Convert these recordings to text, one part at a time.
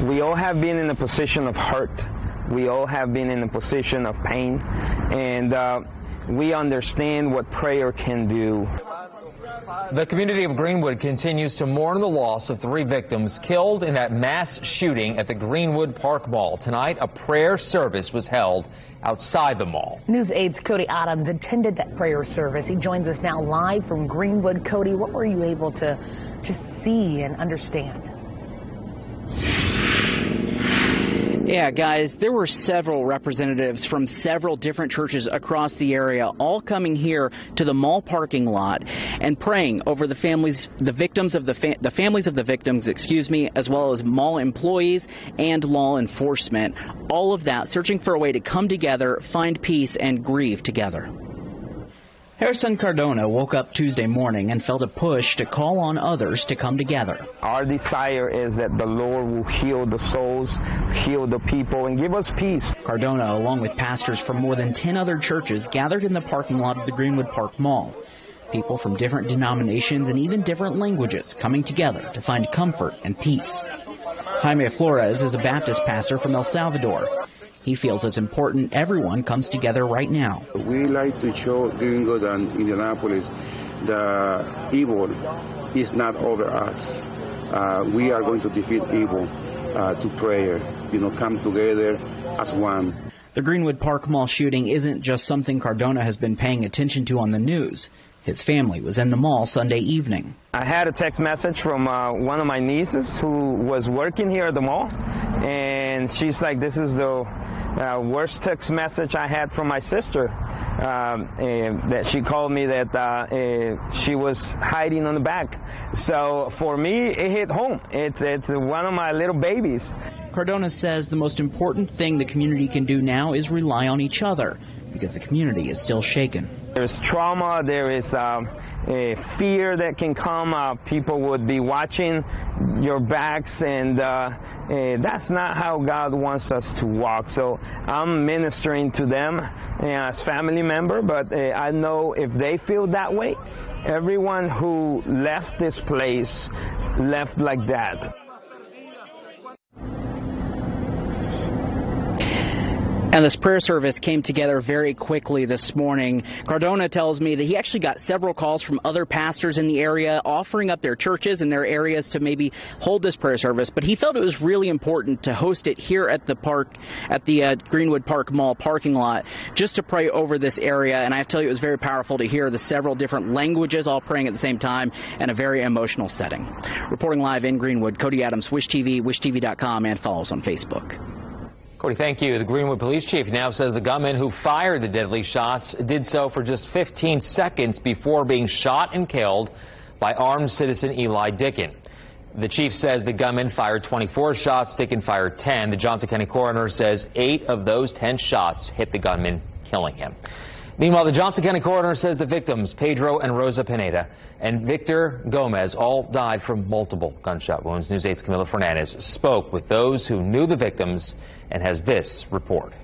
We all have been in a position of hurt. We all have been in a position of pain, and we understand what prayer can do. The community of Greenwood continues to mourn the loss of 3 victims killed in that mass shooting at the Greenwood Park Mall. Tonight, a prayer service was held outside the mall. News 8's Cody Adams attended that prayer service. He joins us now live from Greenwood. Cody, what were you able to just see and understand? Yeah, guys, there were several representatives from several different churches across the area all coming here to the mall parking lot and praying over the families, the victims of the families of the victims, as well as mall employees and law enforcement. All of that searching for a way to come together, find peace, and grieve together. Harrison Cardona woke up Tuesday morning and felt a push to call on others to come together. Our desire is that the Lord will heal the souls, heal the people, and give us peace. Cardona, along with pastors from more than 10 other churches, gathered in the parking lot of the Greenwood Park Mall. People from different denominations and even different languages coming together to find comfort and peace. Jaime Flores is a Baptist pastor from El Salvador. He feels it's important everyone comes together right now. We like to show Greenwood and Indianapolis that evil is not over us. We are going to defeat evil to prayer. Come together as one. The Greenwood Park Mall shooting isn't just something Cardona has been paying attention to on the news. His family was in the mall Sunday evening. I had a text message from one of my nieces who was working here at the mall, and she's like, this is the worst text message I had from my sister, that she called me that she was hiding on the back. So for me, it hit home. It's one of my little babies. Cardona says the most important thing the community can do now is rely on each other, because the community is still shaken. There's trauma, there is fear that can come. People would be watching your backs, and that's not how God wants us to walk. So I'm ministering to them as family member, but I know if they feel that way, everyone who left this place left like that. And this prayer service came together very quickly this morning. Cardona tells me that he actually got several calls from other pastors in the area offering up their churches and their areas to maybe hold this prayer service, but he felt it was really important to host it here at the park, at the Greenwood Park Mall parking lot, just to pray over this area. And I have to tell you, it was very powerful to hear the several different languages all praying at the same time in a very emotional setting. Reporting live in Greenwood, Cody Adams, Wish TV, wishtv.com, and follow us on Facebook. Cody, thank you. The Greenwood police chief now says the gunman who fired the deadly shots did so for just 15 seconds before being shot and killed by armed citizen Eli Dickin. The chief says the gunman fired 24 shots, Dickin fired 10. The Johnson County coroner says 8 of those 10 shots hit the gunman, killing him. Meanwhile, the Johnson County coroner says the victims, Pedro and Rosa Pineda and Victor Gomez, all died from multiple gunshot wounds. News 8's Camila Fernandez spoke with those who knew the victims and has this report.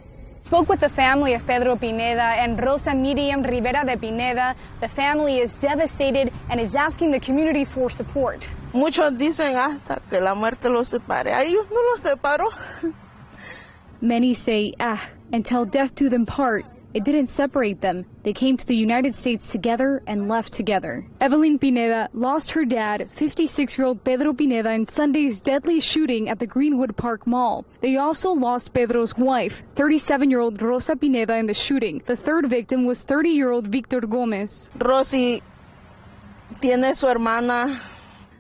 Spoke with the family of Pedro Pineda and Rosa Miriam Rivera de Pineda. The family is devastated and is asking the community for support. Muchos dicen hasta que la muerte los separe. A ellos no los separó. Many say, until death do them part. It didn't separate them. They came to the United States together and left together. EVELYN Pineda lost her dad, 56-year-old Pedro Pineda, in Sunday's deadly shooting at the Greenwood Park Mall. They also lost Pedro's wife, 37-year-old Rosa Pineda, in the shooting. The third victim was 30-year-old Victor Gomez. Rosy tiene su hermana.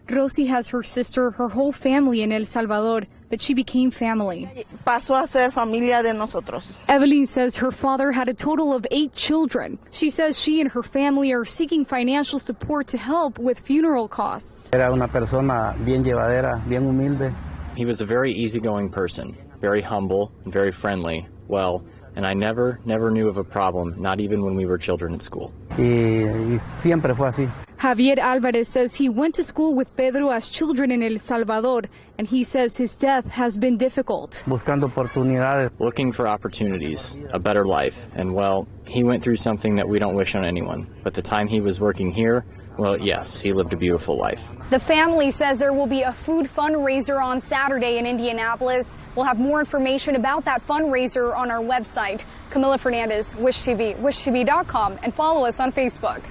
Rosy has her sister, her whole family in El Salvador, but she became family. Pasó a ser familia de nosotros. EVELYN says her father had a total of 8 children. She says she and her family are seeking financial support to help with funeral costs. Era una persona bien llevadera, bien humilde. He was a very easygoing person, very humble and very friendly. Well, and I never knew of a problem, not even when we were children at school. Y siempre fue así. Javier Alvarez says he went to school with Pedro as children in El Salvador, and he says his death has been difficult. Buscando oportunidades. Looking for opportunities, a better life, and well, he went through something that we don't wish on anyone. But the time he was working here, Well, yes, he lived a beautiful life. The family says there will be a food fundraiser on Saturday in Indianapolis. We'll have more information about that fundraiser on our website. CAMILA Fernandez, Wish TV, wishtv.com, and follow us on Facebook.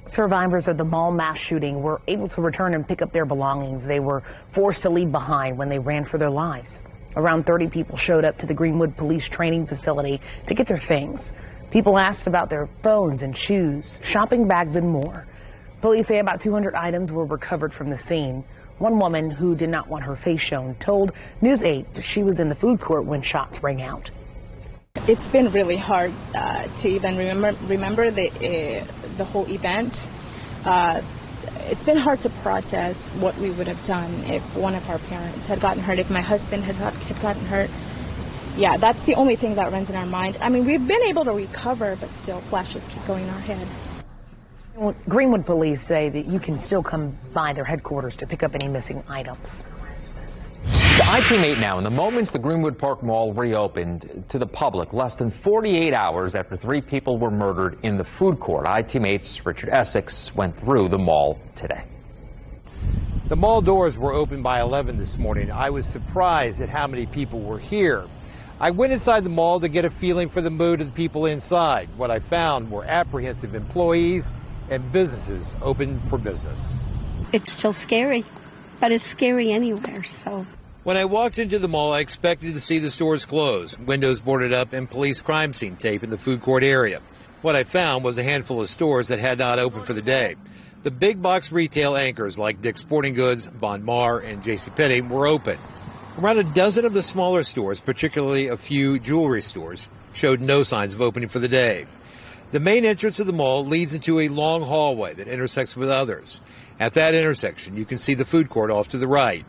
Survivors of the mall mass shooting were able to return and pick up their belongings they were forced to leave behind when they ran for their lives. Around 30 people showed up to the Greenwood Police Training Facility to get their things. People asked about their phones and shoes, shopping bags, and more. Police say about 200 items were recovered from the scene. One woman who did not want her face shown told News 8 that she was in the food court when shots rang out. It's been really hard to even remember the whole event. It's been hard to process what we would have done if one of our parents had gotten hurt, if my husband had gotten hurt. Yeah, that's the only thing that runs in our mind. I mean, we've been able to recover, but still flashes keep going in our head. Greenwood police say that you can still come by their headquarters to pick up any missing items. The I-Team 8 now, in the moments the Greenwood Park Mall reopened to the public, less than 48 hours after 3 people were murdered in the food court. I-Team 8's Richard Essex went through the mall today. The mall doors were open by 11 this morning. I was surprised at how many people were here. I went inside the mall to get a feeling for the mood of the people inside. What I found were apprehensive employees and businesses open for business. It's still scary, but it's scary anywhere, so. When I walked into the mall, I expected to see the stores closed, windows boarded up, and police crime scene tape in the food court area. What I found was a handful of stores that had not opened for the day. The big box retail anchors like Dick's Sporting Goods, Bon Mar, and JCPenney were open. Around a dozen of the smaller stores, particularly a few jewelry stores, showed no signs of opening for the day. The main entrance of the mall leads into a long hallway that intersects with others. At that intersection, you can see the food court off to the right.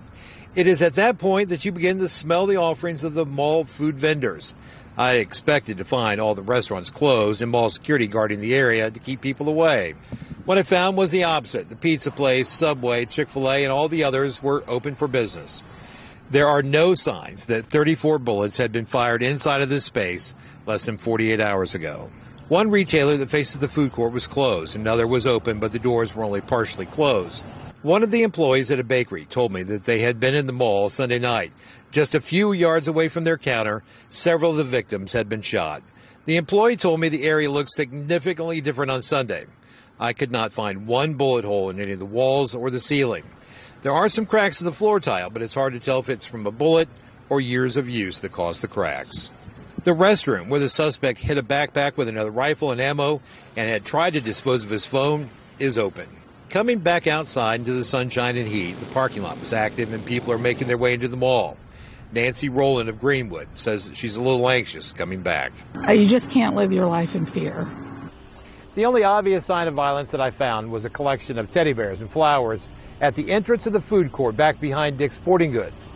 It is at that point that you begin to smell the offerings of the mall food vendors. I expected to find all the restaurants closed and mall security guarding the area to keep people away. What I found was the opposite. The pizza place, Subway, Chick-fil-A, and all the others were open for business. There are no signs that 34 bullets had been fired inside of this space less than 48 hours ago. One retailer that faces the food court was closed. Another was open, but the doors were only partially closed. One of the employees at a bakery told me that they had been in the mall Sunday night. Just a few yards away from their counter, several of the victims had been shot. The employee told me the area looked significantly different on Sunday. I could not find one bullet hole in any of the walls or the ceiling. There are some cracks in the floor tile, but it's hard to tell if it's from a bullet or years of use that caused the cracks. The restroom where the suspect hid a backpack with another rifle and ammo and had tried to dispose of his phone is open. Coming back outside into the sunshine and heat, the parking lot was active and people are making their way into the mall. Nancy Rowland of Greenwood says she's a little anxious coming back. You just can't live your life in fear. The only obvious sign of violence that I found was a collection of teddy bears and flowers at the entrance of the food court back behind Dick's Sporting Goods.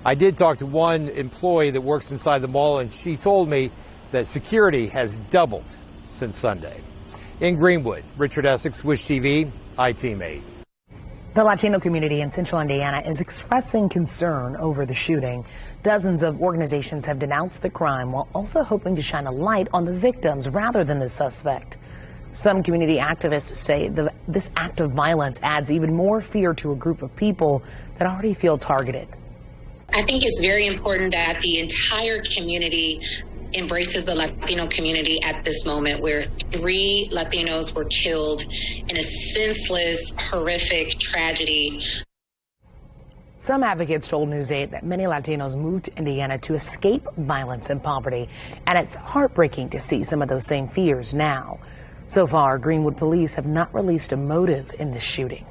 I did talk to one employee that works inside the mall, and she told me that security has doubled since Sunday. In Greenwood, Richard Essex, Wish TV, I-Team 8. The Latino community in central Indiana is expressing concern over the shooting. Dozens of organizations have denounced the crime while also hoping to shine a light on the victims rather than the suspect. Some community activists say this act of violence adds even more fear to a group of people that already feel targeted. I think it's very important that the entire community embraces the Latino community at this moment, where 3 Latinos were killed in a senseless, horrific tragedy. Some advocates told News 8 that many Latinos moved to Indiana to escape violence and poverty, and it's heartbreaking to see some of those same fears now. So far, Greenwood police have not released a motive in this shooting.